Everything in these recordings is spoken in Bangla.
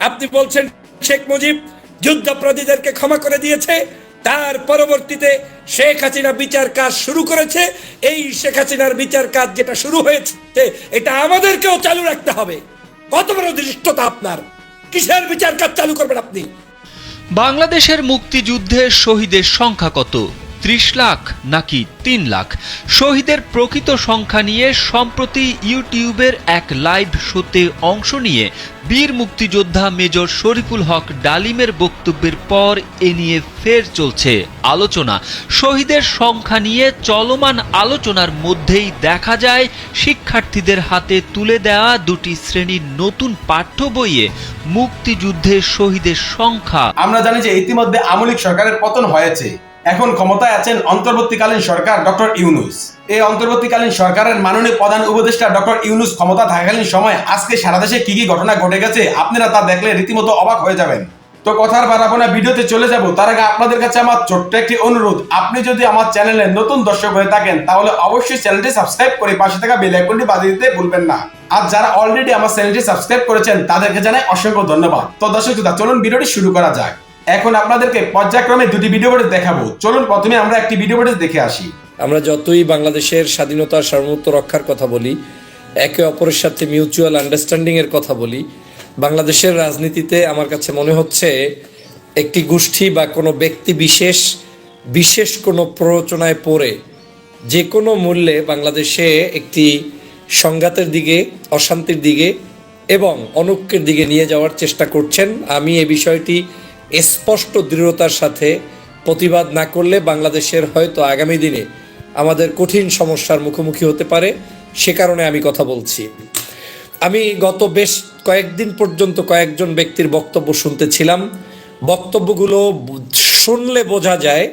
আপনি বলছেন শেখ মুজিব যুদ্ধাপরাধীদেরকে ক্ষমা করে দিয়েছে, তার পরবর্তীতে শেখ হাসিনা বিচার কাজ শুরু করেছে। এই শেখ হাসিনার বিচার কাজ যেটা শুরু হয়েছে এটা আমাদেরকেও চালু রাখতে হবে। কত বড় ধৃষ্টতা আপনার! কিসের বিচার কাজ চালু করবেন আপনি? বাংলাদেশের মুক্তিযুদ্ধে শহীদের সংখ্যা কত? ৩০ লাখ নাকি ৩ লাখ? শহীদের প্রকৃত সংখ্যা নিয়ে সম্প্রতি ইউটিউবের এক লাইভ শোতে অংশ নিয়ে বীর মুক্তিযোদ্ধা মেজর শরীফুল হক ডালিমের বক্তব্যের পর এ নিয়ে ফের চলছে আলোচনা। শহীদের সংখ্যা নিয়ে চলমান আলোচনার মধ্যেই দেখা যায় শিক্ষার্থীদের হাতে তুলে দেওয়া দুটি শ্রেণীর নতুন পাঠ্য বইয়ে মুক্তিযুদ্ধে শহীদের সংখ্যা। আমরা জানি যে ইতিমধ্যে আওয়ামী লীগ সরকারের পতন হয়েছে, এখন ক্ষমতায় আছেন অন্তর্বর্তীকালীন সরকার ডক্টর ইউনূস। এই অন্তর্বর্তীকালীন সরকারের মাননীয় প্রধান উপদেষ্টা ডক্টর ইউনূস ক্ষমতা থাকাকালীন সময় আজকে সারা দেশে কি কি ঘটনা ঘটে গেছে আপনারা তা দেখলে রীতিমতো অবাক হয়ে যাবেন। তো কথার বাড়াবো না, ভিডিওতে চলে যাব। তার আগে আপনাদের কাছে আমার ছোট্ট একটি অনুরোধ, আপনি যদি আমার চ্যানেলে নতুন দর্শক হয়ে থাকেন তাহলে অবশ্যই চ্যানেলটি সাবস্ক্রাইব করে পাশে থাকা বেল আইকনটি বাজিয়ে দিতে ভুলবেন না। আর যারা অলরেডি আমার চ্যানেলটি সাবস্ক্রাইব করেছেন তাদেরকে জানাই অসংখ্য ধন্যবাদ। তো দর্শক চলুন ভিডিওটি শুরু করা যাক। এখন আপনাদেরকে পর্যায়ক্রমে দুটি ভিডিও ফুটেজ দেখাবো। চলুন প্রথমে আমরা একটি ভিডিও ফুটেজ দেখে আসি। আমরা যতই বাংলাদেশের স্বাধীনতা সার্বভৌমত্ব রক্ষার কথা বলি, একে অপরের সাথে মিউচুয়াল আন্ডারস্ট্যান্ডিং এর কথা বলি, বাংলাদেশের রাজনীতিতে আমার কাছে মনে হচ্ছে একটি গোষ্ঠী বা কোনো ব্যক্তি বিশেষ কোনো প্ররোচনায় পড়ে যে কোনো মূল্যে বাংলাদেশে একটি সংঘাতের দিকে, অশান্তির দিকে এবং অনৈক্যের দিকে নিয়ে যাওয়ার চেষ্টা করছেন। আমি এই বিষয়টি স্পষ্ট দৃঢ়তার সাথে প্রতিবাদ না করলে বাংলাদেশের হয়তো আগামী দিনে আমাদের কঠিন সমস্যার মুখোমুখি হতে পারে, সে কারণে আমি কথা বলছি। আমি গত বেশ কয়েকদিন পর্যন্ত কয়েকজন ব্যক্তির বক্তব্য শুনতেছিলাম। বক্তব্যগুলো শুনলে বোঝা যায়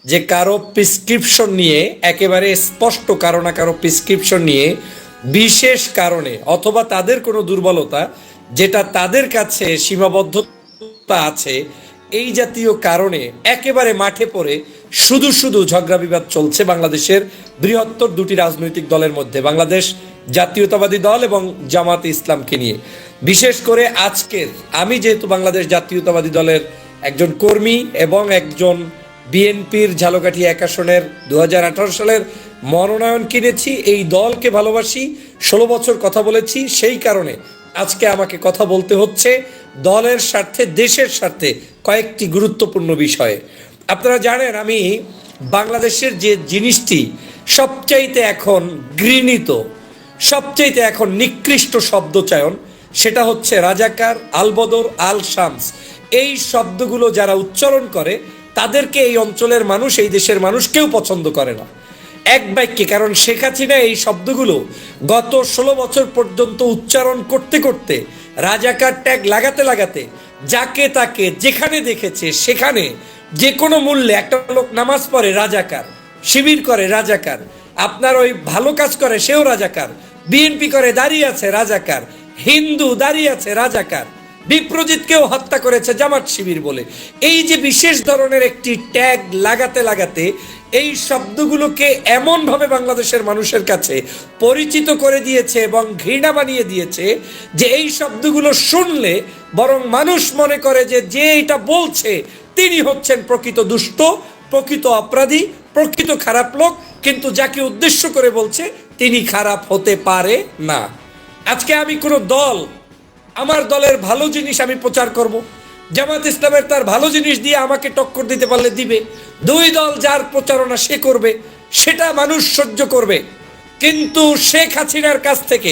যে কারো প্রেসক্রিপশন নিয়ে, একেবারে স্পষ্ট কারো না কারো প্রেসক্রিপশন নিয়ে বিশেষ কারণে অথবা তাদের কোনো দুর্বলতা যেটা তাদের কাছে সীমাবদ্ধতা আছে, এই জাতীয় কারণে একেবারে মাঠে পড়ে শুধু ঝগড়া বিবাদ চলছে বাংলাদেশের বৃহত্তর দুটি রাজনৈতিক দলের মধ্যে, বাংলাদেশ জাতীয়তাবাদী দল এবং জামাতে ইসলামকে নিয়ে। বিশেষ করে আজকের, আমি যেহেতু বাংলাদেশ জাতীয়তাবাদী দলের একজন কর্মী এবং একজন বিএনপির ঝালকাঠি ১ আসনের ২০১৮ সালের মনোনয়ন কিনেছি, এই দলকে ভালোবাসি, ১৬ বছর কথা বলেছি, সেই কারণে আজকে আমাকে কথা বলতে হচ্ছে দলের স্বার্থে, দেশের স্বার্থে কয়েকটি গুরুত্বপূর্ণ বিষয়ে। আপনারা জানেন আমি বাংলাদেশের যে জিনিসটি সবচাইতে এখন ঘৃণিত, সবচাইতে এখন নিকৃষ্ট শব্দচয়ন, সেটা হচ্ছে রাজাকার, আলবদর, আল শামস। এই শব্দগুলো যারা উচ্চারণ করে তাদেরকে এই অঞ্চলের মানুষ, এই দেশের মানুষ কেউ পছন্দ করে না এক বাক্যে। কারণ শেখ হাসিনা এই শব্দগুলো গত ১৬ বছর পর্যন্ত উচ্চারণ করতে করতে, রাজাকার ট্যাগ লাগাতে যাকে তাকে যেখানে দেখেছে সেখানে যে কোনো মূল্যে, একটা লোক নামাজ পড়ে রাজাকার, শিবির করে রাজাকার, আপনার ওই ভালো কাজ করে সেও রাজাকার, বিএনপি করে দাঁড়িয়ে আছে রাজাকার, হিন্দু দাঁড়িয়ে আছে রাজাকার, বিপ্রজিৎকেও হত্যা করেছে জামাত শিবির বলে। এই যে বিশেষ ধরনের একটি ট্যাগ লাগাতে এই শব্দগুলোকে এমনভাবে বাংলাদেশের মানুষের কাছে পরিচিত করে দিয়েছে এবং ঘৃণা বানিয়ে দিয়েছে যে এই শব্দগুলো শুনলে বরং মানুষ মনে করে যে যে এটা বলছে তিনি হচ্ছেন প্রকৃত দুষ্ট, প্রকৃত অপরাধী, প্রকৃত খারাপ লোক, কিন্তু যাকে উদ্দেশ্য করে বলছে তিনি খারাপ হতে পারে না। আজকে আমি কোনো দল, আমার দলের ভালো জিনিস আমি প্রচার করব, জামাত ইসলামের তার ভালো জিনিস দিয়ে আমাকে টক্কর দিতে পারলে দিবে, দুই দল যার প্রচারণা সে করবে, সেটা মানুষ সহ্য করবে। কিন্তু শেখ হাসিনার কাছ থেকে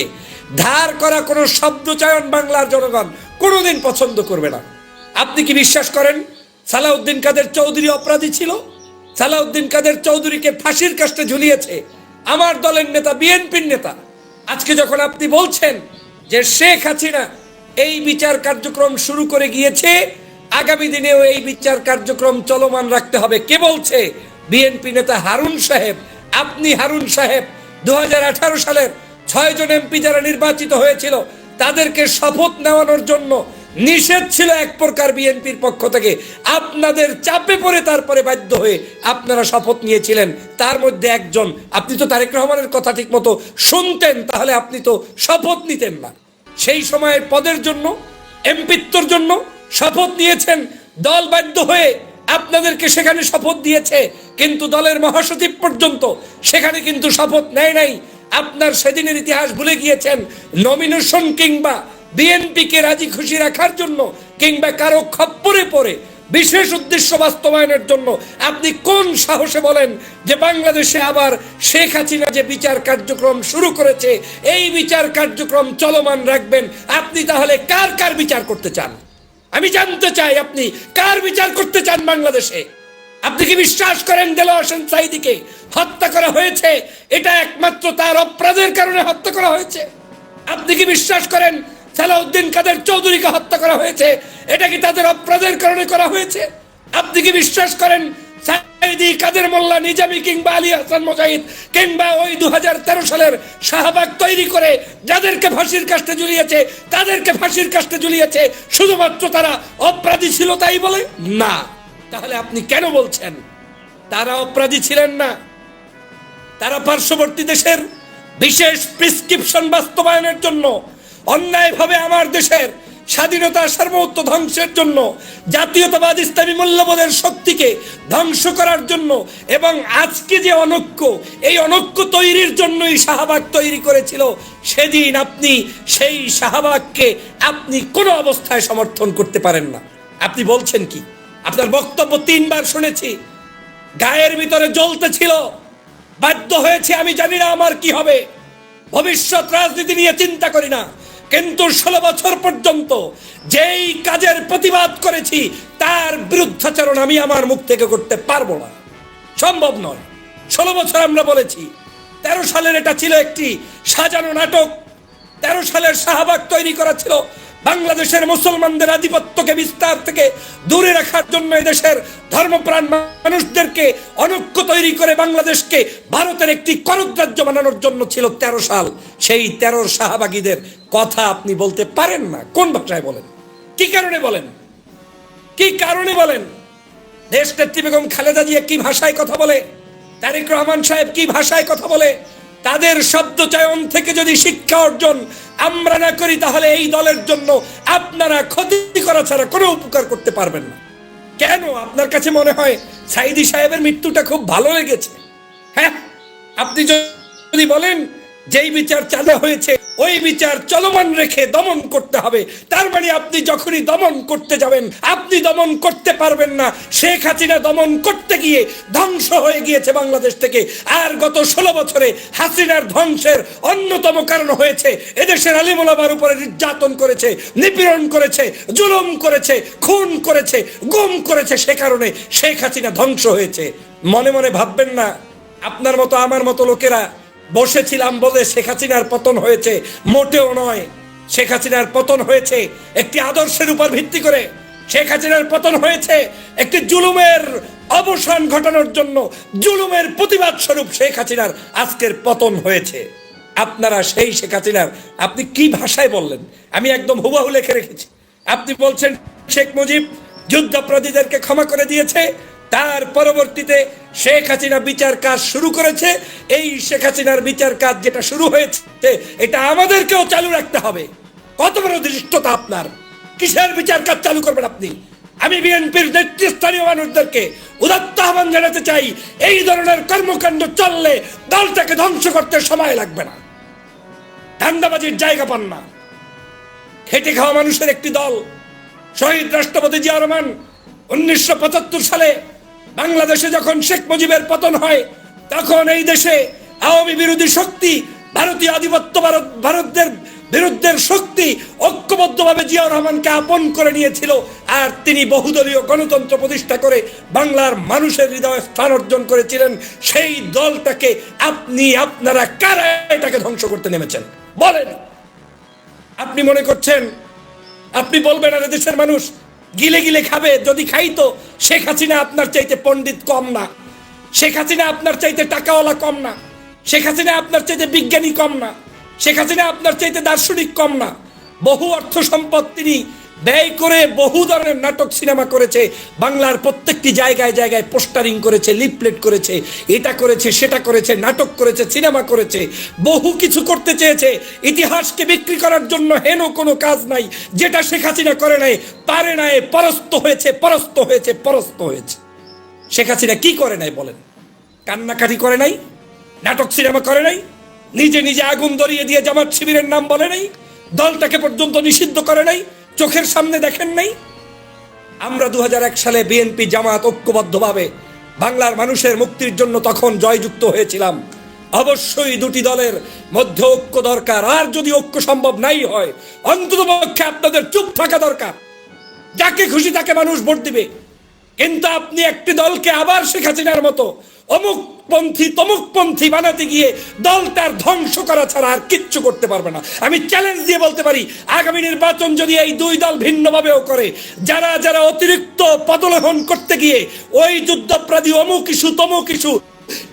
ধার করা কোনো শব্দচয়ন বাংলার জনগণ কোনোদিন পছন্দ করবে না। আপনি কি বিশ্বাস করেন সালাউদ্দিন কাদের চৌধুরী অপরাধী ছিল? সালাউদ্দিন কাদের চৌধুরীকে ফাঁসির কাস্টে ঝুলিয়েছে আমার দলের নেতা, বিএনপির নেতা। আজকে যখন আপনি বলছেন যে শেখ হাসিনা এই বিচার কার্যক্রম শুরু করে গিয়েছে, আগামী দিনেও এই বিচার কার্যক্রম চলমান রাখতে হবে, কে বলছে? বিএনপি নেতা হারুন সাহেব। আপনি হারুন সাহেব ২০১৮ সালের ৬ জন এমপি যারা নির্বাচিত হয়েছিল তাদেরকে শপথ নেওয়ানোর জন্য নিষেধ ছিল এক প্রকার বিএনপির পক্ষ থেকে, আপনাদের চাপে পড়ে তারপরে বাধ্য হয়ে আপনারা শপথ নিয়েছিলেন। তার মধ্যে একজন, আপনি তো তারেক রহমানের কথা ঠিক মতো শুনতেন, তাহলে আপনি তো শপথ নিতেন না। সেই সময়ের পদের জন্য এমপিত্বর জন্য শপথ নিয়েছেন, দল বাধ্য হয়ে আপনাদেরকে সেখানে শপথ দিয়েছে, কিন্তু দলের মহাসচিব পর্যন্ত সেখানে কিন্তু শপথ নেয় নাই। আপনার সেদিনের ইতিহাস ভুলে গিয়েছেন। নমিনেশন কিংবা বিএনপিকে রাজি খুশি রাখার জন্য কিংবা কারো খপ্পরে পড়ে বিশেষ উদ্দেশ্য বাস্তবায়নের জন্য আপনি কোন সাহসে বলেন যে বাংলাদেশে আবার শেখ হাসিনা যে বিচার কার্যক্রম শুরু করেছে এই বিচার কার্যক্রম চলমান রাখবেন? আপনি তাহলে কার কার বিচার করতে চান? আমি জানতে চাই আপনি কার বিচার করতে চান বাংলাদেশে? আপনি কি বিশ্বাস করেন দেলোয়ার হোসেন সাঈদীকে হত্যা করা হয়েছে এটা একমাত্র তার অপরাধের কারণে হত্যা করা হয়েছে? আপনি কি বিশ্বাস করেন সালাউদ্দিন কাদের চৌধুরীকে হত্যা করা হয়েছে এটা কি তাদের অপরাধের কারণে করা হয়েছে? আপনি কি বিশ্বাস করেন সাঈদী, কাদের মোল্লা, নিজামী কিংবা আলী হাসান মুজাহিদ কিংবা ওই 2013 সালের শাহবাগ তৈরি করে যাদেরকে ফাঁসির কাস্টে ঝুলিয়েছে তাদেরকে ফাঁসির কাস্টে ঝুলিয়েছে শুধুমাত্র তারা অপরাধী ছিল তাই বলে? না। তাহলে আপনি কেন বলছেন তারা অপরাধী ছিলেন না? তারা পার্শ্ববর্তী দেশের বিশেষ প্রেসক্রিপশন বাস্তবায়নের জন্য, অন্যায়ভাবে আমার দেশের স্বাধীনতা সার্বভৌমত্ব ধ্বংসের জন্য, জাতীয়তাবাদ ইসলামী মূল্যবোধের শক্তিকে ধ্বংস করার জন্য এবং আজকে যে অনৈক্য, এই অনৈক্য তৈরির জন্যই শাহবাগ তৈরি করেছিল। সেদিন আপনি সেই শাহবাগকে আপনি কোনো অবস্থায় সমর্থন করতে পারেন না। আপনি বলছেন কি? আপনার বক্তব্য 3 বার শুনেছি, গায়ের ভিতরে জ্বলতে ছিল, বাধ্য হয়েছে। আমি জানি না আমার কি হবে, ভবিষ্যৎ রাজনীতি নিয়ে চিন্তা করি না, কিন্তু 16 বছর পর্যন্ত যেই কাজের প্রতিবাদ করেছি তার বিরুদ্ধাচরণ আমি আমার মুখ থেকে করতে পারবো না, সম্ভব নয়। 16 বছর আমরা বলেছি। 13 সালের এটা ছিল একটি সাজানো নাটক। 13 সালের শাহবাগ তৈরি করা ছিল বাংলাদেশের মুসলমানদের আধিপত্যকে বিস্তার থেকে দূরে রাখার জন্য, এদেশের ধর্মপ্রাণ মানুষদেরকে অনৈক্য তৈরি করে বাংলাদেশকে ভারতের একটি করদ রাজ্য বানানোর জন্য ছিল 13 সাল। সেই 13 শাহবাগীদের কথা আপনি বলতে পারেন না। কোন ভাষায় বলেন? কি কারণে বলেন? কি কারণে বলেন? দেশনেত্রী বেগম খালেদা জিয়া কি ভাষায় কথা বলে? তারেক রহমান সাহেব কি ভাষায় কথা বলে? তাদের শব্দ চয়ন থেকে যদি শিক্ষা অর্জন আমরা না করি তাহলে এই দলের জন্য আপনারা ক্ষতি করা ছাড়া কোনো উপকার করতে পারবেন না। কেন আপনার কাছে মনে হয় সাঈদী সাহেবের মৃত্যুটা খুব ভালো লেগেছে? হ্যাঁ, আপনি যদি বলেন যেই বিচার চালু হয়েছে ওই বিচার চলমান রেখে দমন করতে হবে, তার মানে আপনি যখনই দমন করতে যাবেন আপনি দমন করতে পারবেন না। শেখ হাসিনা দমন করতে গিয়ে ধ্বংস হয়ে গিয়েছে বাংলাদেশ থেকে। আর গত 16 বছরে হাসিনার ধ্বংসের অন্যতম কারণ হয়েছে এদেশের আলিম ওলামার উপরে নির্যাতন করেছে, নিপীড়ন করেছে, জুলুম করেছে, খুন করেছে, গুম করেছে। সে কারণে শেখ হাসিনা ধ্বংস হয়েছে। মনে মনে ভাববেন না আপনার মতো আমার মতো লোকেরা বসেছিলাম বলে শেখ হাসিনার পতন হয়েছে। মোটেও নয়। শেখ হাসিনার পতন হয়েছে একটি আদর্শের উপর ভিত্তি করে। শেখ হাসিনার পতন হয়েছে একটি জুলুমের অবসান ঘটানোর জন্য, জুলুমের প্রতিবাদ স্বরূপ শেখ হাসিনার আজকের পতন হয়েছে। আপনারা সেই শেখ হাসিনার আপনি কি ভাষায় বললেন আমি একদম হুবহু লিখে রেখেছি। আপনি বলছেন শেখ মুজিব যুদ্ধাপরাধীদেরকে ক্ষমা করে দিয়েছে, তার পরবর্তীতে শেখ হাসিনা বিচার কাজ শুরু করেছে। এই শেখ হাসিনার বিচার কাজ যেটা শুরু হয়েছে এটা আমাদেরকেও চালু রাখতে হবে। কত বড় দৃষ্টতা আপনার! কিসের বিচার কাজ চালু করবেন আপনি? আমি বিএনপির নেতৃস্থানীয় মানুষদেরকে উদাত্ত আহ্বান জানাতে চাই, এই ধরনের কর্মকাণ্ড চললে দলটাকে ধ্বংস করতে সময় লাগবে না। ধান্দাবাজির জায়গা পান না। খেটে খাওয়া মানুষের একটি দল। শহীদ রাষ্ট্রপতি জিয়া রহমান 1975 সালে বাংলাদেশে যখন শেখ মুজিবের পতন হয় তখন এই দেশে আওয়ামী বিরোধী শক্তি, ভারতীয় আধিপত্য ভারতের বিরুদ্ধের শক্তি ঐক্যবদ্ধভাবে জিয়াউর রহমানকে আপন করে নিয়েছিল। আর তিনি বহুদলীয় গণতন্ত্র প্রতিষ্ঠা করে বাংলার মানুষের হৃদয়ে স্থান অর্জন করেছিলেন। সেই দলটাকে আপনারা কারা এটাকে ধ্বংস করতে নেমেছেন বলেন? আপনি মনে করছেন আপনি বলবেন আর দেশের মানুষ গিলে গিলে খাবে? যদি খাইতো শেখ হাসিনা আপনার চাইতে পণ্ডিত কম না, শেখ হাসিনা আপনার চাইতে টাকাওয়ালা কম না, শেখ হাসিনা আপনার চাইতে বিজ্ঞানী কম না, শেখ হাসিনা আপনার চাইতে দার্শনিক কম না। বহু অর্থ সম্পদ তিনি ব্যয় করে বহু ধরনের নাটক সিনেমা করেছে, বাংলার প্রত্যেকটি জায়গায় জায়গায় পোস্টারিং করেছে, লিফলেট করেছে, এটা করেছে, সেটা করেছে, নাটক করেছে, সিনেমা করেছে, বহু কিছু করতে চেয়েছে। ইতিহাসকে বিক্রি করার জন্য হেন কোনো কাজ নাই যেটা শেখ হাসিনা করে নাই, পারে নাই, পরাস্ত হয়েছে, পরাস্ত হয়েছে, পরাস্ত হয়েছে। শেখ হাসিনা কি করে নাই বলেন? কান্নাকাটি করে নাই, নাটক সিনেমা করে নাই, নিজে নিজে আগুন ধরিয়ে দিয়ে জামাত শিবিরের নাম বলে নাই, দলটাকে পর্যন্ত নিষিদ্ধ করে নাই, চোখের সামনে দেখেন নাই? আমরা 2001 সালে বিএনপি জামাত ঐক্যবদ্ধভাবে বাংলার মানুষের মুক্তির জন্য তখন জয়যুক্ত হয়েছিলাম। অবশ্যই দুটি দলের মধ্যে ঐক্য দরকার, আর যদি ঐক্য সম্ভব নাই হয় অন্ততপক্ষে আপনাদের চুপ থাকা দরকার। যাকে খুশি তাকে মানুষ ভোট দিবে, কিন্তু আপনি একটি দলকে আবার শেখ হাসিনার মতো অমুক পন্থী তমুক পন্থী বানাতে গিয়ে দলটার ধ্বংস করা ছাড়া আর কিচ্ছু করতে পারবে না। আমি চ্যালেঞ্জ দিয়ে বলতে পারি, আগামী নির্বাচন যদি এই দুই দল ভিন্নভাবেও করে, যারা যারা অতিরিক্ত পদলেহন করতে গিয়ে ওই যুদ্ধপ্রাদী অমুক ইস্যু তমুক ইস্যু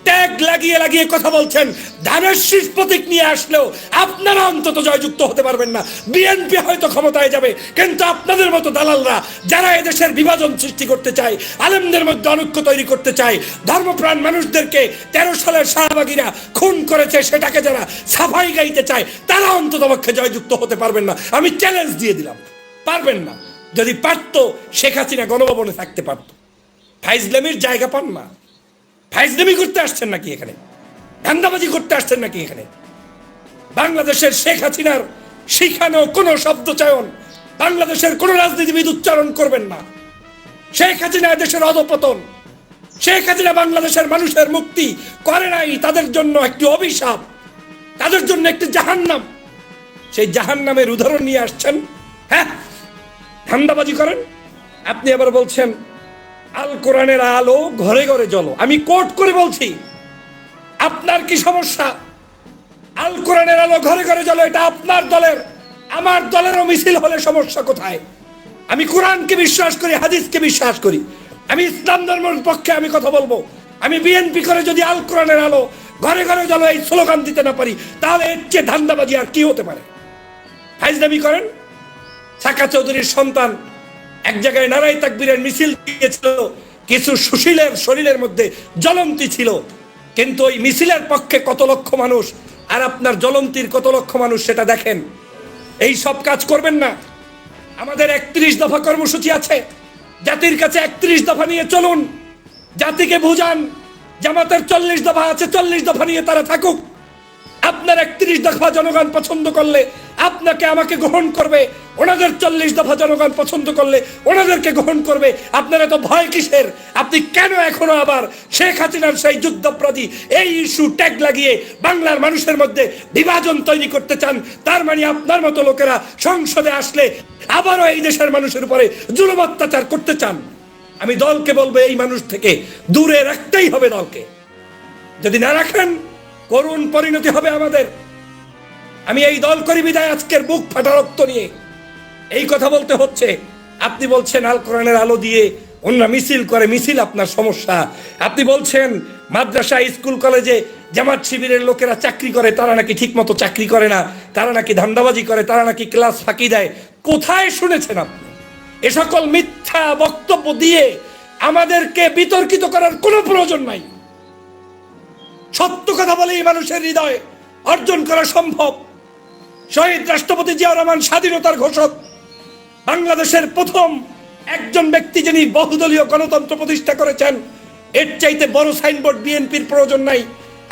ট্যাগ লাগিয়ে লাগিয়ে কথা বলছেন, ধানের শীষ প্রতীক নিয়ে আসলেও আপনারা অন্তত জয়যুক্ত হতে পারবেন না। বিএনপি হয়তো ক্ষমতায় যাবে, কিন্তু আপনাদের মতো দালালরা যারা এদেশের বিভাজন সৃষ্টি করতে চায়, আলেমদের মধ্যে অনৈক্য তৈরি করতে চায়, ধর্মপ্রাণ মানুষদেরকে 13 সালের শাহবাগীরা খুন করেছে সেটাকে যারা সাফাই গাইতে চায়, তারা অন্ততপক্ষে জয়যুক্ত হতে পারবেন না। আমি চ্যালেঞ্জ দিয়ে দিলাম, পারবেন না। যদি পারতো শেখ হাসিনা গণভবনে থাকতে পারত। ফাইজলামির জায়গা পান না। ফাইজলামি করতে আসছেন নাকি এখানে? ধান্দাবাজি করতে আসছেন নাকি এখানে? বাংলাদেশের শেখ হাসিনার শিখানো কোন শব্দ চয়ন বাংলাদেশের কোন রাজনীতিবিদ উচ্চারণ করবেন না। শেখ হাসিনা দেশের অধপতন, শেখ হাসিনা বাংলাদেশের মানুষের মুক্তি করে নাই, তাদের জন্য একটি অভিশাপ, তাদের জন্য একটি জাহান্নাম। সেই জাহান্নামের উদাহরণ নিয়ে আসছেন। হ্যাঁ, ধান্দাবাজি করেন। আপনি আবার বলছেন আল কোরআনের আলো ঘরে ঘরে জ্বলো। আমি কোট করে বলছি, আপনার কি সমস্যা? আল কোরআনের আলো ঘরে ঘরে জ্বলো, এটা আপনার দলের, আমার দলেরও মিছিল হলে সমস্যা কোথায়? আমি কোরআনকে বিশ্বাস করি, হাদিসকে বিশ্বাস করি, আমি ইসলাম ধর্মের পক্ষে আমি কথা বলবো। আমি বিএনপি করে যদি আল কোরআনের আলো ঘরে ঘরে জ্বলো এই স্লোগান দিতে না পারি, তাহলে এর চেয়ে ধান্দাবাজি আর কি হতে পারে? ফাইজলামি করেন। সাকা চৌধুরীর সন্তান এক জায়গায় নারাই তাকবীরের মিছিল দিয়েছিল, কিছু সুশীলের শরীরের মধ্যে জ্বলন্তি ছিল, কিন্তু ওই মিছিলের পক্ষে কত লক্ষ মানুষ আর আপনার জ্বলন্তির কত লক্ষ মানুষ সেটা দেখেন। এই সব কাজ করবেন না। আমাদের 31 দফা কর্মসূচি আছে, জাতির কাছে 31 দফা নিয়ে চলুন, জাতিকে বুঝান। জামাতের 40 দফা আছে, 40 দফা নিয়ে তারা থাকুক। আপনার 31 দফা জনগণ পছন্দ করলে আপনাকে আমাকে গ্রহণ করবে, ওনাদের 40 দফা জনগণ পছন্দ করলে ওনাদেরকে গ্রহণ করবে। আপনারা তো ভয় কিসের? আপনি কেন এখনো আবার শেখ হাসিনার সেই যুদ্ধপ্রাদী এই ইস্যু ট্যাগ লাগিয়ে বাংলার মানুষের মধ্যে বিভাজন তৈরি করতে চান? তার মানে আপনার মতো লোকেরা সংসদে আসলে আবারও এই দেশের মানুষের উপরে জুলুম অত্যাচার করতে চান। আমি দলকে বলবো এই মানুষ থেকে দূরে রাখতেই হবে দলকে। যদি না রাখেন করুণ পরিণতি হবে আমাদের। আমি এই দল করি বিদায় আজকের বুক ফাটা রক্ত নিয়ে এই কথা বলতে হচ্ছে। আপনি বলছেন আল কোরআনের আলো দিয়ে অন্যরা মিছিল করে, মিছিল আপনার সমস্যা। আপনি বলছেন মাদ্রাসা স্কুল কলেজে জামাত শিবিরের লোকেরা চাকরি করে, তারা নাকি ঠিক মতো চাকরি করে না, তারা নাকি ধান্দাবাজি করে, তারা নাকি ক্লাস ফাঁকি দেয়। কোথায় শুনেছেন আপনি? এ সকল মিথ্যা বক্তব্য দিয়ে আমাদেরকে বিতর্কিত করার কোনো প্রয়োজন নাই। সত্য কথা বলেই মানুষের হৃদয় অর্জন করা সম্ভব। শহীদ রাষ্ট্রপতি জিয়াউর রহমান স্বাধীনতার ঘোষক, বাংলাদেশের প্রথম একজন ব্যক্তি যিনি বহুদলীয় গণতন্ত্র প্রতিষ্ঠা করেছেন। এর চাইতে বড় সাইনবোর্ড বিএনপির প্রয়োজন নাই।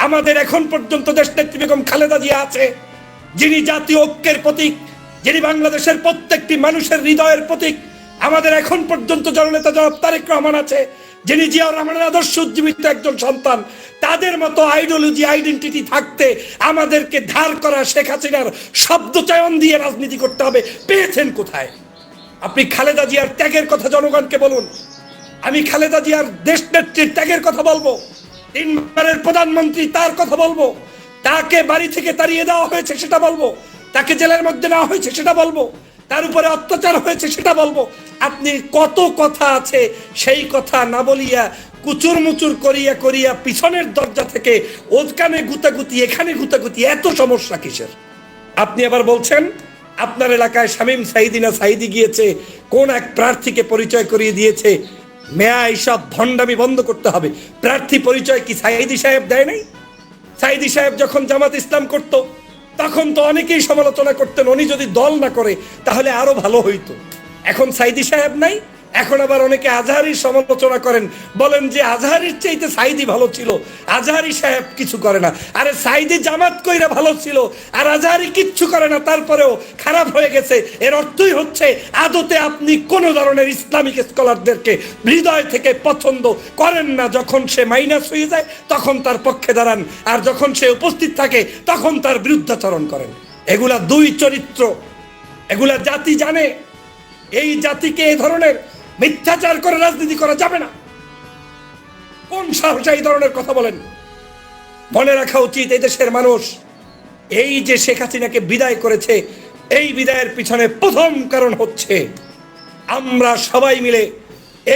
আমাদের এখন পর্যন্ত দেশনেত্রী বেগম খালেদা জিয়া আছে, যিনি জাতীয় ঐক্যের প্রতীক, যিনি বাংলাদেশের প্রত্যেকটি মানুষের হৃদয়ের প্রতীক। আমাদের এখন পর্যন্ত জননেতা জনাব তারেক রহমান আছে, যিনি জিয়াউর রহমানের আদর্শ উজ্জীবিত একজন সন্তান। তাদের মতো আইডিওলজি আইডেন্টিটি থাকতে আমাদেরকে ধার করা শেখ হাসিনার শব্দ চয়ন দিয়ে রাজনীতি করতে হবে। পেয়েছেন কোথায়? আপনি খালেদা জিয়ার ত্যাগের কথা জনগণকে বলুন। আমি খালেদা জিয়ার দেশনেত্রীর ত্যাগের কথা বলবো, 3 বারের প্রধানমন্ত্রী তার কথা বলবো, তাকে বাড়ি থেকে তাড়িয়ে দেওয়া হয়েছে সেটা বলবো, তাকে জেলের মধ্যে নেওয়া হয়েছে সেটা বলবো, তার উপরে অত্যাচার হয়েছে সেটা বলবো। আপনি কত কথা আছে সেই কথা না বলিয়া কুচুর মুচুর করিয়া করিয়া পিছনের দরজা থেকে ওখানে গুতাগুতি এখানে গুতাগুতি, এত সমস্যা কিসের? আপনি আবার বলছেন আপনার এলাকায় শামীম সাইদি না সাইদি গিয়েছে, কোন এক প্রার্থীকে পরিচয় করিয়ে দিয়েছে। মেয়া এইসব ভণ্ডামি বন্ধ করতে হবে। প্রার্থী পরিচয় কি সাইদি সাহেব দেয় নাই? সাইদি সাহেব যখন জামাত ইসলাম করত তখন তো অনেকেই সমালোচনা করতেন, উনি যদি দল না করে তাহলে আরো ভালো হইতো। এখন সাইদি সাহেব নাই, এখন আবার অনেকে আজহারির সমালোচনা করেন, বলেন যে আজহারির চাইতে সাইদি ভালো ছিল, আজহারি সাহেব কিছু করে না। আরে সাইদি জামাত কইরা ভালো ছিল আর আজহারি কিচ্ছু করে না, তারপরেও খারাপ হয়ে গেছে। এর অর্থই হচ্ছে আদতে আপনি কোন ধরনের ইসলামিক স্কলারদেরকে হৃদয় থেকে পছন্দ করেন না। যখন সে মাইনাস হয়ে যায় তখন তার পক্ষে দাঁড়ান, আর যখন সে উপস্থিত থাকে তখন তার বিরুদ্ধাচরণ করেন। এগুলা দুই চরিত্র, এগুলা জাতি জানে। এই জাতিকে এই ধরনের মিথ্যাচার করে রাজনীতি করা যাবে না। কোন সাহসে এই ধরনের কথা বলেন? মনে রাখা উচিত এই দেশের মানুষ এই যে শেখ হাসিনাকে বিদায় করেছে, এই বিদায়ের পিছনে প্রথম কারণ হচ্ছে আমরা সবাই মিলে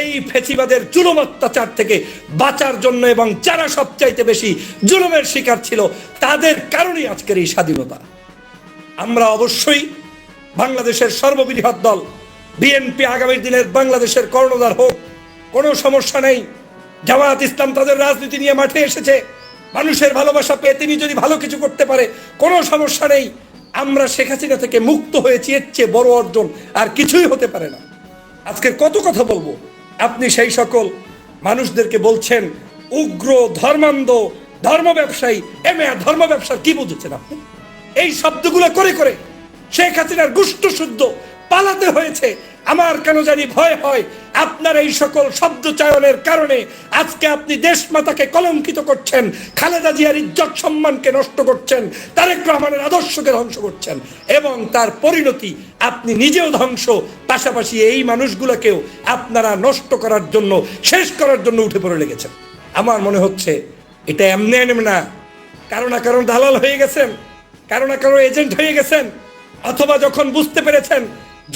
এই ফেসিবাদের জুলুম অত্যাচার থেকে বাঁচার জন্য, এবং যারা সবচাইতে বেশি জুলুমের শিকার ছিল তাদের কারণেই আজকের এই স্বাধীনতা। আমরা অবশ্যই বাংলাদেশের সর্ববৃহৎ দল বিএনপি আগামী দিনের বাংলাদেশের কর্ণধার হোক, কোনো সমস্যা নেই। জামায়াত ইসলাম তাদের রাজনীতি নিয়ে মাঠে এসেছে, মানুষের ভালোবাসা পেয়ে তিনি যদি ভালো কিছু করতে পারে কোনো সমস্যা নেই। আমরা শেখ হাসিনা থেকে মুক্ত হয়েছি, এর চেয়ে বড় অর্জন আর কিছুই হতে পারে না। আজকের কত কথা বলবো, আপনি সেই সকল মানুষদেরকে বলছেন উগ্র, ধর্মান্ধ, ধর্ম ব্যবসায়ী। ধর্ম ব্যবসার কি বুঝেছেন আপনি? এই শব্দগুলো করে করে শেখ হাসিনার গুষ্ঠ শুদ্ধ পালাতে হয়েছে। আমার কেন জানি ভয় হয় আপনার এই সকল শব্দ চয়নের কারণে আজকে আপনি দেশমাতাকে কলঙ্কিত করছেন, খালেদা জিয়ার ইজ্জত সম্মানকে নষ্ট করছেন, তারেক রহমানের আদর্শকে ধ্বংস করছেন, এবং তার পরিণতি আপনি নিজেও ধ্বংস, পাশাপাশি এই মানুষগুলোকেও আপনারা নষ্ট করার জন্য, শেষ করার জন্য উঠে পড়ে লেগেছেন। আমার মনে হচ্ছে এটা এমনি এমনি না, কারো না কারো দালাল হয়ে গেছেন, কারো না কারো এজেন্ট হয়ে গেছেন, অথবা যখন বুঝতে পেরেছেন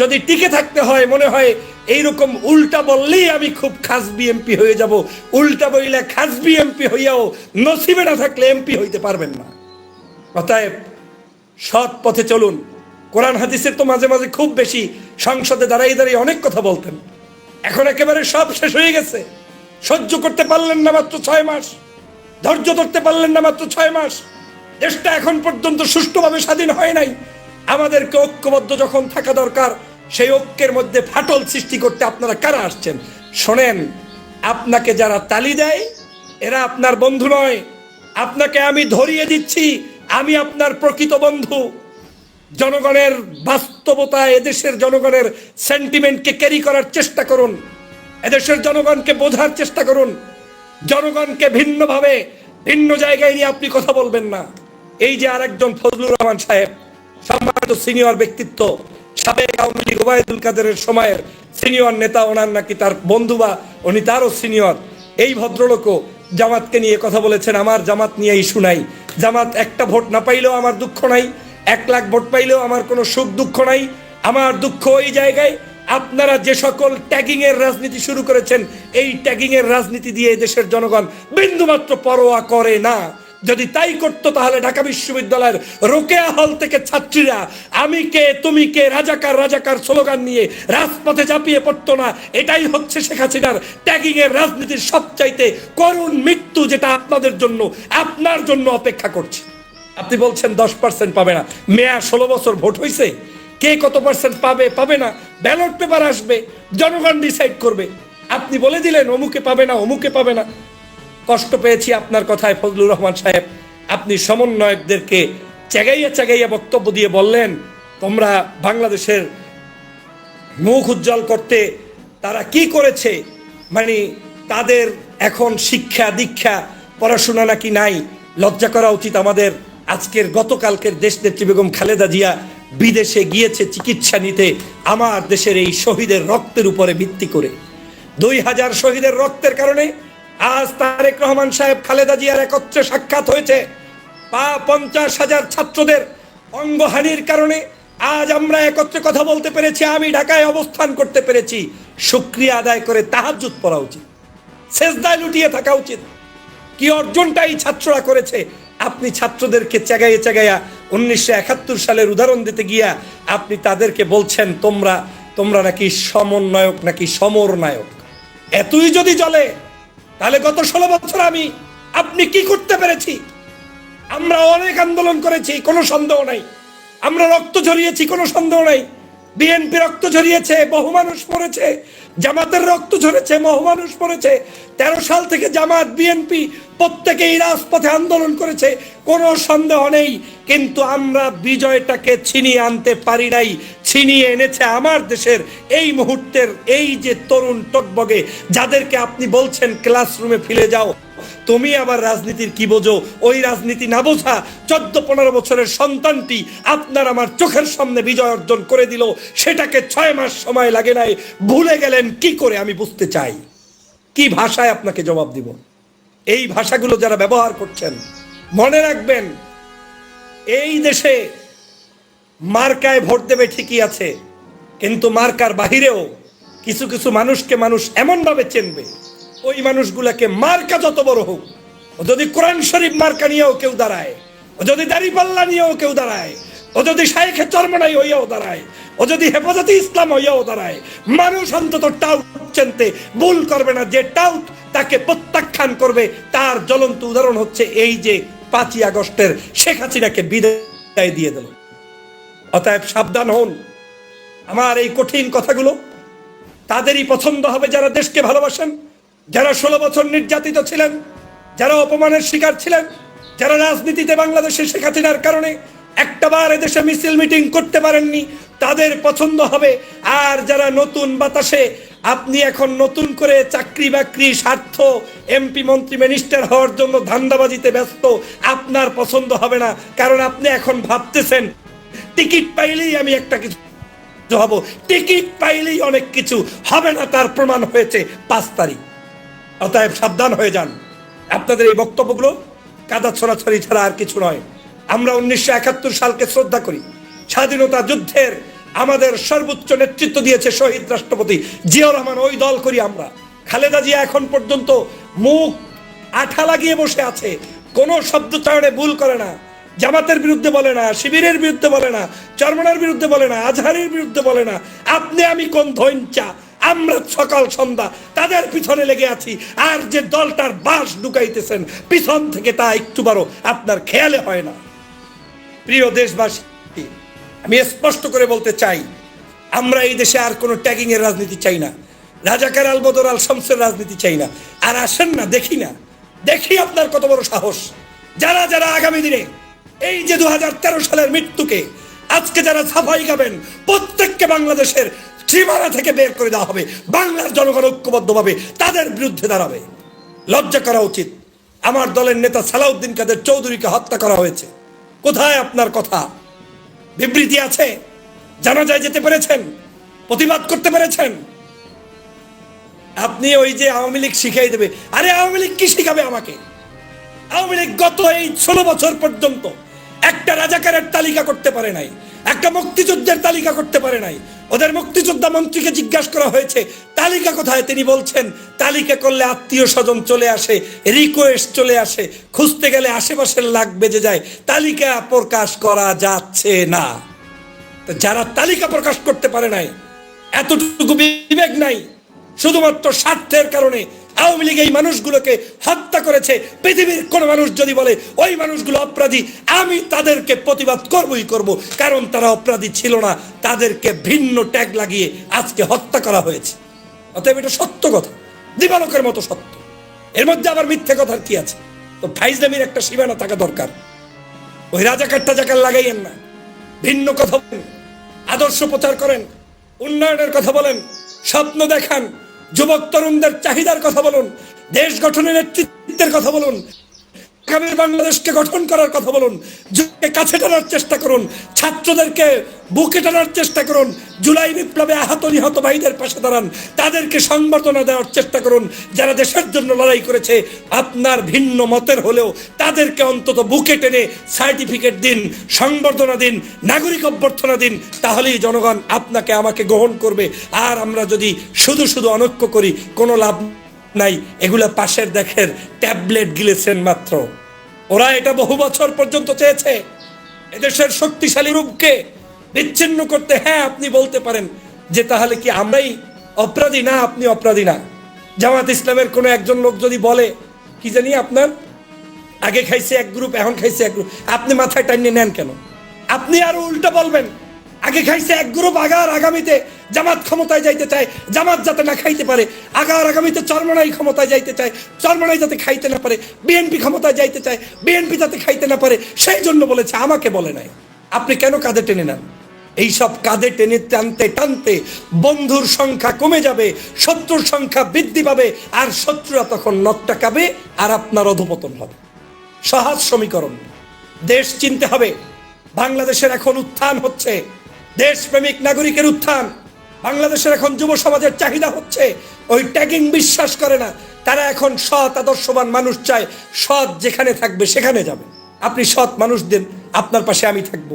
যদি টিকে থাকতে হয়, মনে হয় এইরকম উল্টা বললেই আমি খুব খাস বিএমপি হয়ে যাব, উল্টা বইলে খাস বিএমপি হইয়াও নসিবে না থাকলে এমপি হইতে পারবেন না। অতএব সৎ পথে চলুন। কোরআন হাদিসের তো মাঝে মাঝে খুব বেশি সংসদে দাঁড়িয়ে দাঁড়িয়ে অনেক কথা বলতেন, এখন একেবারে সব শেষ হয়ে গেছে। সহ্য করতে পারলেন না মাত্র 6 মাস, ধৈর্য ধরতে পারলেন না মাত্র 6 মাস। দেশটা এখন পর্যন্ত সুষ্ঠুভাবে স্বাধীন হয় নাই। আমাদেরকে ঐক্যবদ্ধ যখন থাকা দরকার, সেই ঐক্যের মধ্যে ফাটল সৃষ্টি করতে আপনারা কারা আসছেন? শোনেন, আপনাকে যারা তালি দেয় এরা আপনার বন্ধু নয়। আপনাকে আমি ধরিয়ে দিচ্ছি, আমি আপনার প্রকৃত বন্ধু। জনগণের বাস্তবতা, এদেশের জনগণের সেন্টিমেন্টকে ক্যারি করার চেষ্টা করুন, এদেশের জনগণকে বোঝার চেষ্টা করুন। জনগণকে ভিন্নভাবে, ভিন্ন জায়গায় নিয়ে আপনি কথা বলবেন না। এই যে আরেকজন ফজলুর রহমান সাহেব, সম্মানিত সিনিয়র ব্যক্তিত্ব, সাবেক আওয়ামী লীগ ওবায়দুল কাদেরের সময়ের সিনিয়র নেতা, ওনার নাকি তার বন্ধু বা উনি তারও সিনিয়র, এই ভদ্রলোকও জামাতকে নিয়ে কথা বলেছেন। আমার জামাত নিয়ে ইস্যু নাই, জামাত একটা ভোট না পাইলেও আমার দুঃখ নাই, 1 লাখ ভোট পাইলেও আমার কোনো সুখ দুঃখ নাই। আমার দুঃখ ওই জায়গায় আপনারা যে সকল ট্যাগিং এর রাজনীতি শুরু করেছেন, এই ট্যাগিং এর রাজনীতি দিয়ে দেশের জনগণ বিন্দুমাত্র পরোয়া করে না। যদি তাই করতো তাহলে ঢাকা বিশ্ববিদ্যালয়ের রোকেয়া হল থেকে ছাত্রীরা আমি কে তুমি কে রাজাকার রাজাকার স্লোগান নিয়ে রাজপথে ঝাঁপিয়ে পড়তো না। এটাই হচ্ছে শেখ হাসিনার ট্যাগিং এর রাজনীতির সবচাইতে করুণ মৃত্যু, যেটা আপনাদের জন্য, আপনার জন্য অপেক্ষা করছে। আপনি বলছেন 10% পাবে না, মেয়া 16 বছর ভোট হয়েছে, কে কত পার্সেন্ট পাবে পাবে না ব্যালট পেপার আসবে, জনগণ ডিসাইড করবে। আপনি বলে দিলেন অমুকে পাবে না, অমুকে পাবে না। কষ্ট পেয়েছি আপনার কথায় ফজলুর রহমান সাহেব। আপনি সমন্বয়কদেরকে চাগাইয়া চাগাইয়া বক্তব্য দিয়ে বললেন তোমরা বাংলাদেশের মুখ উজ্জ্বল করতে তারা কি করেছে, মানে তাদের এখন শিক্ষা দীক্ষা পড়াশোনা নাকি নাই। লজ্জা করা উচিত আমাদের। আজকের গতকালকের দেশনেত্রী বেগম খালেদা জিয়া বিদেশে গিয়েছে চিকিৎসা নিতে আমার দেশের এই শহীদের রক্তের উপরে ভিত্তি করে। 2000 শহীদের রক্তের কারণে আজ তারেক রহমান সাহেব খালেদা জিয়ার একত্রে সাক্ষাৎ হয়েছে। 50,000 ছাত্রদের অঙ্গহানির কারণে আজ আমরা একত্রে কথা বলতে পেরেছি, আমি ঢাকায় অবস্থান করতে পেরেছি। শুকরিয়া আদায় করে তাহাজ্জুদ পড়া উচিত, সেজদায় লুটিয়ে থাকা উচিত। কি অর্জনটাই ছাত্ররা করেছে, আপনি ছাত্রদেরকে চাগাইয়া চাগাইয়া 1971 সালের উদাহরণ দিতে গিয়া আপনি তাদেরকে বলছেন তোমরা নাকি সমন্বয়ক নাকি সমরনায়ক। এতই যদি চলে তাহলে গত 16 বছর আপনি কি করতে পেরেছি? আমরা অনেক আন্দোলন করেছি, কোনো সন্দেহ নাই। আমরা রক্ত ঝরিয়েছি, কোনো সন্দেহ নাই। বিএনপি রক্ত ঝরিয়েছে, বহু মানুষ মরেছে। জামাতের রক্ত ঝরেছে, বহু মানুষ মরেছে। 13 সাল থেকে জামাত বিএনপি প্রত্যেকেই রাজপথে আন্দোলন করেছে, কোনো সন্দেহ নেই। কিন্তু আমরা বিজয়টাকে ছিনিয়ে আনতে পারি নাই। ছিনিয়ে এনেছে আমার দেশের এই মুহূর্তের এই যে তরুণ টকবগে, যাদেরকে আপনি বলছেন ক্লাসরুমে ফিরে যাও। তুমি আবার রাজনীতির কি বোঝো? ওই রাজনীতি না বোঝা 14-15 বছরের সন্তানটি আপনার আমার চোখের সামনে বিজয় অর্জন করে দিল। সেটাকে 6 মাস সময় লাগে নাই। ভুলে গেলেন কি করে? আমি বুঝতে চাই কি ভাষায় আপনাকে জবাব দিব। এই ভাষাগুলো যারা ব্যবহার করছেন, মনে রাখবেন এই দেশে মার্কায় ভোট দেবে ঠিকই আছে, কিন্তু মার্কার বাহিরেও কিছু কিছু মানুষকে মানুষ এমন ভাবে চিনবে, ওই মানুষগুলাকে মার্কা যত বড় হোক, ও যদি কোরআন শরীফ মার্কা নিয়েও কেউ দাঁড়ায়, ও যদি দাড়িপাল্লা নিয়েও কেউ দাঁড়ায়, ও যদি শাইখে চরমনাই হইয়াও দাঁড়ায়, ও যদি হেফাজতে ইসলাম হইয়াও দাঁড়ায়, মানুষ অন্তত টাউট চিনতে ভুল করবে না। যে টাউট তাকে প্রত্যাখ্যান করবে, তার জ্বলন্ত উদাহরণ হচ্ছে এই যে 5ই আগস্টের শেখ হাসিনাকে বিদায় দিয়ে দিল। অতএব সাবধান হন। আমার এই কঠিন কথাগুলো তাদেরই পছন্দ হবে যারা দেশকে ভালোবাসেন, যারা 16 বছর নির্যাতিত ছিলেন, যারা অপমানের শিকার ছিলেন, যারা রাজনীতিতে বাংলাদেশে শেখ হাসিনার কারণে একটাবার এদেশে মিছিল মিটিং করতে পারেননি, তাদের পছন্দ হবে। আর যারা নতুন বাতাসে আপনি এখন নতুন করে চাকরি বাকরি স্বার্থ এমপি মন্ত্রী মিনিস্টার হওয়ার জন্য ধান্দাবাজিতে ব্যস্ত, আপনার পছন্দ হবে না। কারণ আপনি এখন ভাবতেছেন টিকিট পাইলেই আমি একটা কিছু হব, টিকিট পাইলেই অনেক কিছু হবে না। তার প্রমাণ হয়েছে 5 তারিখ। অতএব সাবধান হয়ে যান। আপনাদের এই বক্তব্যগুলো কাদা ছড়াছড়ি ছাড়া আর কিছু নয়। আমরা 1971 সালকে শ্রদ্ধা করি। স্বাধীনতা যুদ্ধের আমাদের সর্বোচ্চ নেতৃত্ব দিয়েছে শহীদ রাষ্ট্রপতি জিয়াউর রহমান, ওই দল করি আমরা। খালেদা জিয়া এখন পর্যন্ত মুখ আঠা লাগিয়ে বসে আছে, কোনো শব্দ চয়নে ভুল করে না। জামাতের বিরুদ্ধে বলে না, শিবিরের বিরুদ্ধে বলে না, চরমনার বিরুদ্ধে বলে না, আজহারের বিরুদ্ধে বলে না। আপনি আমি কোন ধৈঞ্চা? আমরা সকাল সন্ধ্যা তাদের পিছনে লেগে আছি। আর যে দলটার বাস ঢুকাইতেছেন পিছন থেকে, তা একটু বড় আপনার খেয়ালে হয় না। প্রিয় দেশবাসী, আমি স্পষ্ট করে বলতে চাই, আমরা এই দেশে আর কোনো ট্যাগিং এর রাজনীতি চাই না। রাজাকার আল বদর আল শামসের রাজনীতি চাই না। আর আসেন না, দেখি আপনার কত বড় সাহস। যারা যারা আগামী দিনে এই যে 2013 সালের মৃত্যুকে আজকে যারা সাফাই গাবেন, প্রত্যেককে বাংলাদেশের সীমানা থেকে বের করে দেওয়া হবে। বাংলার জনগণ ঐক্যবদ্ধভাবে তাদের বিরুদ্ধে দাঁড়াবে। লজ্জা করা উচিত। আমার দলের নেতা সালাউদ্দিন কাদের চৌধুরীকে হত্যা করা হয়েছে। কোথায় আপনার কথা? বিবৃতি আছে? জানাজায় যেতে পেরেছেন? প্রতিবাদ করতে পেরেছেন? আপনি ওই যে আওয়ামী লীগ শিখাই দেবে। আরে আওয়ামী লীগ কি শিখাবে আমাকে? আওয়ামী লীগ গত এই 16 বছর পর্যন্ত একটা রাজাকারের তালিকা করতে পারে নাই, একটা মুক্তিযুদ্ধের তালিকা করতে পারে নাই। ওদের মুক্তিযোদ্ধা মন্ত্রীকে জিজ্ঞাসা করা হয়েছে তালিকা কোথায়, তিনি বলছেন তালিকা করলে আত্মীয় স্বজন চলে আসে, রিকোয়েস্ট চলে আসে, খুঁজতে গেলে আশেপাশের লাখ বেজে যায়, তালিকা প্রকাশ করা যাচ্ছে না। তো যারা তালিকা প্রকাশ করতে পারে নাই, এতটুকু বিবেক নাই, শুধুমাত্র স্বার্থের কারণে আওয়ামী লীগ এই মানুষগুলোকে হত্যা করেছে। পৃথিবীর কোন মানুষ যদি বলে ওই মানুষগুলো অপরাধী, আমি তাদেরকে প্রতিবাদ করবই করব, কারণ তারা অপরাধী ছিল না। তাদেরকে ভিন্ন ট্যাগ লাগিয়ে আজকে হত্যা করা হয়েছে। অতএব এটা সত্য কথা, দিবালোকের মতো সত্য। এর মধ্যে আবার মিথ্যে কথার কি আছে? তো ফাইজলামির একটা সীমানা থাকা দরকার। ওই রাজাকার টাজাকার লাগাইয়েন না। ভিন্ন কথা বলেন, আদর্শ প্রচার করেন, উন্নয়নের কথা বলেন, স্বপ্ন দেখান, যুবক তরুণদের চাহিদার কথা বলুন, দেশ গঠনের নেতৃত্বের কথা বলুন, আগামী বাংলাদেশকে গঠন করার কথা বলুন, যুগকে কাছে টানার চেষ্টা করুন, ছাত্রদেরকে বুকে টানার চেষ্টা করুন, জুলাই বিপ্লবে আহত নিহত ভাইদের পাশে দাঁড়ান, তাদেরকে সংবর্ধনা দেওয়ার চেষ্টা করুন। যারা দেশের জন্য লড়াই করেছে, আপনার ভিন্ন মতের হলেও তাদেরকে অন্তত বুকে টেনে সার্টিফিকেট দিন, সংবর্ধনা দিন, নাগরিক অভ্যর্থনা দিন, তাহলেই জনগণ আপনাকে আমাকে গ্রহণ করবে। আর আমরা যদি শুধু শুধু অনৈক্য করি, কোনো লাভ নাই। এগুলা পাশের দেখের ট্যাবলেট গিলেছেন মাত্র। ওরা এটা বহু বছর পর্যন্ত চেয়েছে। এদেশের শক্তিশালী রূপকে বিচ্ছিন্ন করতে, হ্যাঁ আপনি বলতে পারেন যে তাহলে কি আমরাই অপরাধী? না, আপনি অপরাধী না। জামাত ইসলামের কোনো একজন লোক যদি বলে কি জানি আপনার আগে খাইছে এক গ্রুপ, এখন খাইছে এক গ্রুপ, আপনি মাথায় টানিয়ে নেন কেন? আপনি আর উল্টা বলবেন আগে খাইছে এক গ্রুপ, আগামীতে জামাত ক্ষমতায় যাইতে চায়, জামাত যাতে না খাইতে পারে, আগামীতে চরমনাই ক্ষমতায় যাইতে চায়, চরমনাই যাতে খাইতে না পারে, বিএনপি ক্ষমতায় যাইতে চায়, বিএনপি যাতে খাইতে না পারে, সেই জন্য বলেছে, আমাকে বলে নাই। আপনি কেন কাঁধে টেনে নেন? এইসব কাঁধে টেনে টানতে টানতে বন্ধুর সংখ্যা কমে যাবে, শত্রুর সংখ্যা বৃদ্ধি পাবে, আর শত্রুরা তখন নখ টাকাবে আর আপনার অধঃপতন হবে। সহজ সমীকরণ। দেশ চিনতে হবে। বাংলাদেশের এখন উত্থান হচ্ছে, দেশপ্রেমিক নাগরিকের উত্থান। বাংলাদেশের এখন যুব সমাজের চাহিদা হচ্ছে, ওই ট্যাগিং বিশ্বাস করে না। তারা এখন সৎ আদর্শবান মানুষ চায়, সৎ যেখানে থাকবে সেখানে যাবে। আপনি সৎ মানুষ দেন, আপনার পাশে আমি থাকবো।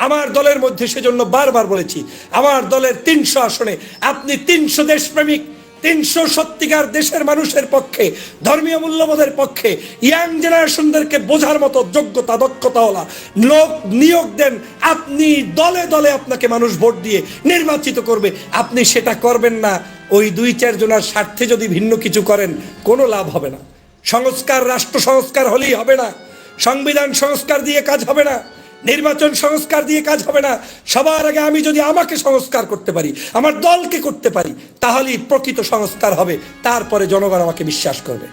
আমার দলের মধ্যে সেজন্য বারবার বলেছি, আমার দলের 300 আসনে আপনি 300 দেশপ্রেমিক, 300 সত্যিকার দেশের মানুষের পক্ষে, ধর্মীয় মূল্যবোধের পক্ষে, ইয়াং জেনারেশনদেরকে বোঝার মতো যোগ্যতা দক্ষতাওয়ালা লোক নিয়োগ দেন। আপনি দলে দলে আপনাকে মানুষ ভোট দিয়ে নির্বাচিত করবে। আপনি সেটা করবেন না, ওই 2-4 জনের স্বার্থে যদি ভিন্ন কিছু করেন, কোনো লাভ হবে না। সংস্কার রাষ্ট্র সংস্কার হলেই হবে না, সংবিধান সংস্কার দিয়ে কাজ হবে না, নির্বাচন সংস্কার দিয়ে কাজ হবে না। সবার আগে আমি যদি আমাকে সংস্কার করতে পারি, আমার দলকে করতে পারি, তাহলেই প্রকৃত সংস্কার হবে। তারপরে জনগণ আমাকে বিশ্বাস করবে।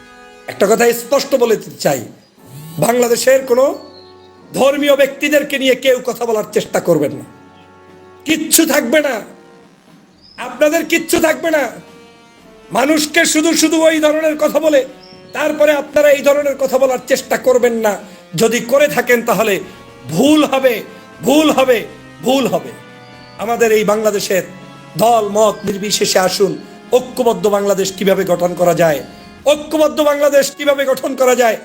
একটা কথা স্পষ্ট বলে দিতে চাই, বাংলাদেশের কোনো ধর্মীয় ব্যক্তিদেরকে নিয়ে কেউ কথা বলার চেষ্টা করবেন না। কিচ্ছু থাকবে না, আপনাদের কিচ্ছু থাকবে না। মানুষকে শুধু শুধু ওই ধরনের কথা বলে তারপরে আপনারা এই ধরনের কথা বলার চেষ্টা করবেন না। যদি করে থাকেন তাহলে ভুল হবে, ভুল হবে, ভুল হবে। আমাদের এই বাংলাদেশের দল মত নির্বিশেষে আসুন, ঐক্যবদ্ধ বাংলাদেশ কিভাবে গঠন করা যায়, ঐক্যবদ্ধ বাংলাদেশ কিভাবে গঠন করা যায়,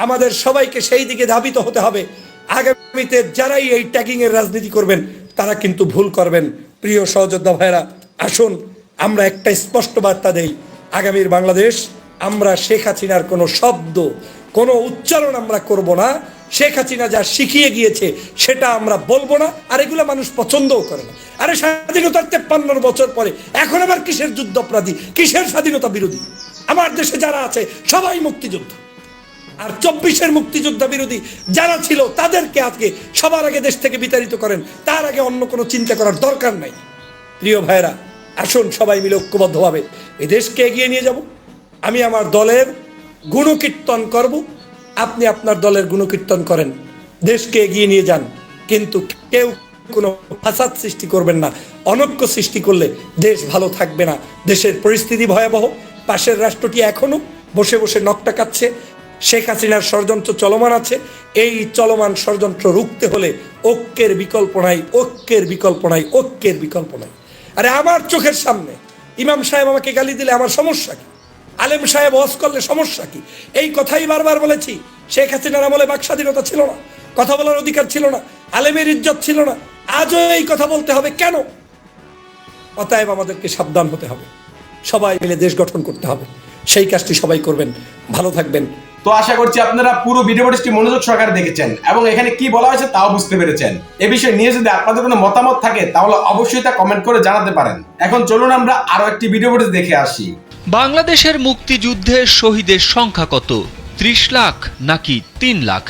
আমাদের সবাইকে সেই দিকে ধাবিত হতে হবে। আগামীতে যারাই এই ট্যাগিং এর রাজনীতি করবেন তারা কিন্তু ভুল করবেন। প্রিয় সহযোদ্ধা ভাইরা, আসুন আমরা একটা স্পষ্ট বার্তা দেই, আগামীর বাংলাদেশ আমরা শেখ হাসিনার কোনো শব্দ, কোনো উচ্চারণ আমরা করব না। শেখ হাসিনা যা শিখিয়ে গিয়েছে সেটা আমরা বলবো না, আর এগুলো মানুষ পছন্দও করে না। আরে স্বাধীনতার 53 বছর পরে এখন আবার কিসের যুদ্ধ অপরাধী, কিসের স্বাধীনতা বিরোধী? আমার দেশে যারা আছে সবাই মুক্তিযোদ্ধা, আর 24-এর মুক্তিযোদ্ধা বিরোধী যারা ছিল তাদেরকে আজকে সবার আগে দেশ থেকে বিতাড়িত করেন। তার আগে অন্য কোনো চিন্তা করার দরকার নাই। প্রিয় ভাইরা, আসুন সবাই মিলে ঐক্যবদ্ধভাবে এই দেশকে এগিয়ে নিয়ে যাব। আমি আমার দলের গুণকীর্তন করব, আপনি আপনার দলের গুণকীর্তন করেন, দেশকে এগিয়ে নিয়ে যান। কিন্তু কেউ কোনো ফাসাদ সৃষ্টি করবেন না। অনৈক্য সৃষ্টি করলে দেশ ভালো থাকবে না। দেশের পরিস্থিতি ভয়াবহ। পাশের রাষ্ট্রটি এখনো বসে বসে নখ টাকাচ্ছে। শেখ হাসিনার ষড়যন্ত্র চলমান আছে। এই চলমান ষড়যন্ত্র রুখতে হলে ঐক্যের বিকল্প নাই, ঐক্যের বিকল্প নাই, ঐক্যের বিকল্প নাই। আরে আমার চোখের সামনে ইমাম সাহেব আমাকে গালি দিলে আমার সমস্যা কি? আলেম সাহেব ওয়াজ করলে সমস্যা কি? এই কথাই বারবার বলেছি। শেখ হাসিনার আমলে বাক স্বাধীনতা ছিল না, কথা বলার অধিকার ছিল না, আলেমের ইজ্জত ছিল না। আজও এই কথা বলতে হবে কেন? অতএব আমাদেরকে সাবধান হতে হবে, সবাই মিলে দেশ গঠন করতে হবে। সেই কাজটি সবাই করবেন। ভালো থাকবেন। তো আশা করছি আপনারা পুরো ভিডিওটি মনোযোগ সহকারে দেখেছেন এবং এখানে কি বলা হয়েছে তাও বুঝতে পেরেছেন। এ বিষয়ে নিয়ে যদি আপনাদের কোনো মতামত থাকে তাহলে অবশ্যই তা কমেন্ট করে জানাতে পারেন। এখন চলুন আমরা আরো একটি ভিডিও দেখে আসি। বাংলাদেশের মুক্তিযুদ্ধে শহীদের সংখ্যা কত? 30 লাখ নাকি 3 লাখ?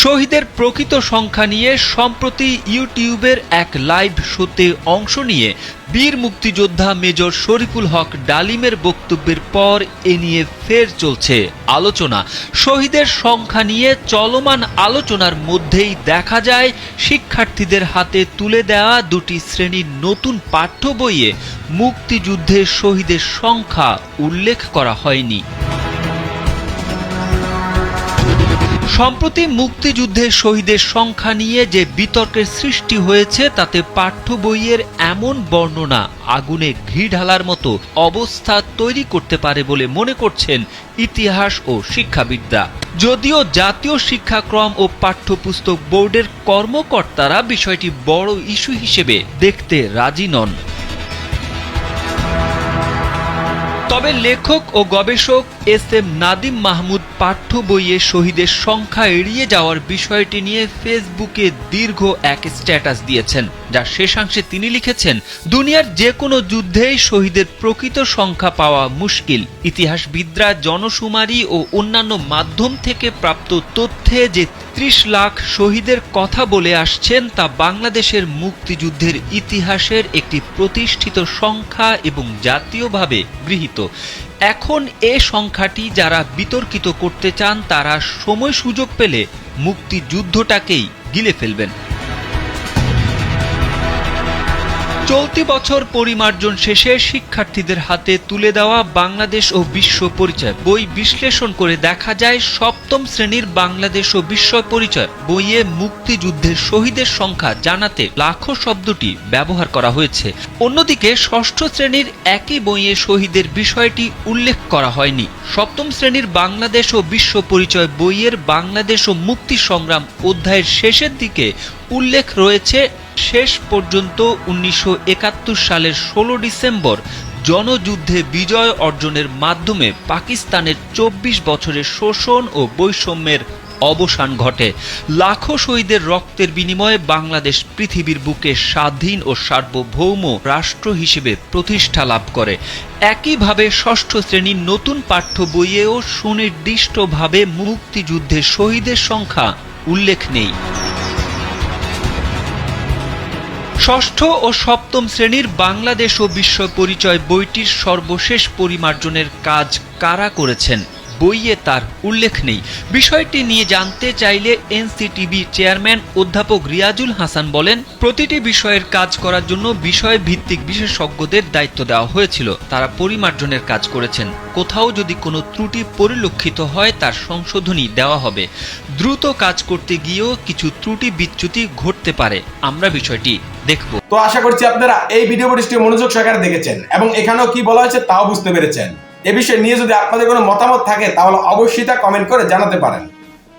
শহীদের প্রকৃত সংখ্যা নিয়ে সম্প্রতি ইউটিউবের এক লাইভ শোতে অংশ নিয়ে বীর মুক্তিযোদ্ধা মেজর শরীফুল হক ডালিমের বক্তব্যের পর এ নিয়ে ফের চলছে আলোচনা। শহীদের সংখ্যা নিয়ে চলমান আলোচনার মধ্যেই দেখা যায় শিক্ষার্থীদের হাতে তুলে দেওয়া 2টি শ্রেণীর নতুন পাঠ্য বইয়ে মুক্তিযুদ্ধে শহীদের সংখ্যা উল্লেখ করা হয়নি। সম্প্রতি মুক্তিযুদ্ধে শহীদের সংখ্যা নিয়ে যে বিতর্কের সৃষ্টি হয়েছে তাতে পাঠ্য বইয়ের এমন বর্ণনা আগুনে ঘি ঢালার মতো অবস্থা তৈরি করতে পারে বলে মনে করছেন ইতিহাস ও শিক্ষাবিদরা। যদিও জাতীয় শিক্ষাক্রম ও পাঠ্যপুস্তক বোর্ডের কর্মকর্তারা বিষয়টি বড় ইস্যু হিসেবে দেখতে রাজি নন। তবে লেখক ও গবেষক এস.এম. নাদিম মাহমুদ পাঠ্য বইয়ে শহীদের সংখ্যা এড়িয়ে যাওয়ার বিষয়টি নিয়ে ফেসবুকে দীর্ঘ এক স্ট্যাটাস দিয়েছেন, যার শেষাংশে তিনি লিখেছেন, দুনিয়ার যে কোনো যুদ্ধেই শহীদের প্রকৃত সংখ্যা পাওয়া মুশকিল। ইতিহাসবিদরা জনশুমারি ও অন্যান্য মাধ্যম থেকে প্রাপ্ত তথ্যে যে ৩০ লাখ শহীদের কথা বলে আসছেন তা বাংলাদেশের মুক্তিযুদ্ধের ইতিহাসের একটি প্রতিষ্ঠিত সংখ্যা এবং জাতীয়ভাবে গৃহীত। এখন এ সংখ্যাটি যারা বিতর্কিত করতে চান তারা সময় সুযোগ পেলে মুক্তিযুদ্ধটাকেই গিলে ফেলবেন। চলতি বছর পরিমার্জন শেষে শিক্ষার্থীদের হাতে তুলে দেওয়া বাংলাদেশ ও বিশ্ব পরিচয় বই বিশ্লেষণ করে দেখা যায়, সপ্তম শ্রেণীর বাংলাদেশ ও বিশ্ব পরিচয় বইয়ে মুক্তিযুদ্ধের শহীদের সংখ্যা জানাতে লাখো শব্দটি ব্যবহার করা হয়েছে। অন্যদিকে ষষ্ঠ শ্রেণীর একই বইয়ে শহীদের বিষয়টি উল্লেখ করা হয়নি। সপ্তম শ্রেণীর বাংলাদেশ ও বিশ্ব পরিচয় বইয়ের বাংলাদেশ ও মুক্তি সংগ্রাম অধ্যায়ের শেষের দিকে উল্লেখ রয়েছে, শেষ পর্যন্ত ১৯৭১ সালের ১৬ ডিসেম্বর জনযুদ্ধে বিজয় অর্জনের মাধ্যমে পাকিস্তানের ২৪ বছরের শোষণ ও বৈষম্যের অবসান ঘটে। লাখো শহীদের রক্তের বিনিময়ে বাংলাদেশ পৃথিবীর বুকে স্বাধীন ও সার্বভৌম রাষ্ট্র হিসেবে প্রতিষ্ঠা লাভ করে। একইভাবে ষষ্ঠ শ্রেণীর নতুন পাঠ্য বইয়েও সুনির্দিষ্টভাবে মুক্তিযুদ্ধের শহীদের সংখ্যা উল্লেখ নেই। ষষ্ঠ ও সপ্তম শ্রেণীর বাংলাদেশ ও বিশ্ব পরিচয় বইটির সর্বশেষ পরিমার্জনের কাজ কারা করেছেন বইয়ে তার উল্লেখ নেই। বিষয়টি নিয়ে জানতে চাইলে এনসিটিবি চেয়ারম্যান অধ্যাপক রিয়াজুল হাসান বলেন, প্রতিটি বিষয়ের কাজ করার জন্য বিষয় ভিত্তিক বিশেষজ্ঞদের দায়িত্ব দেওয়া হয়েছিল, তারা পরিমার্জনের কাজ করেছেন। কোথাও যদি কোনো ত্রুটি পরিলক্ষিত হয় তার সংশোধনী দেওয়া হবে। দ্রুত কাজ করতে গিয়েও কিছু ত্রুটি বিচ্যুতি ঘটতে পারে, আমরা বিষয়টি দেখব। তো আশা করছি আপনারা এই ভিডিও পরিষ্টি মনোযোগ সহকারে দেখেছেন এবং এখানেও কি বলা হয়েছে তাও বুঝতে পেরেছেন। এ বিষয়ে নিয়ে যদি আপনাদের কোনো মতামত থাকে তাহলে অবশ্যই তা কমেন্ট করে জানাতে পারেন।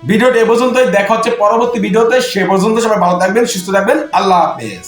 ভিডিওটি এ পর্যন্তই, দেখা হচ্ছে পরবর্তী ভিডিওতে। সে পর্যন্ত সবাই ভালো থাকবেন, সুস্থ থাকবেন। আল্লাহ হাফেজ।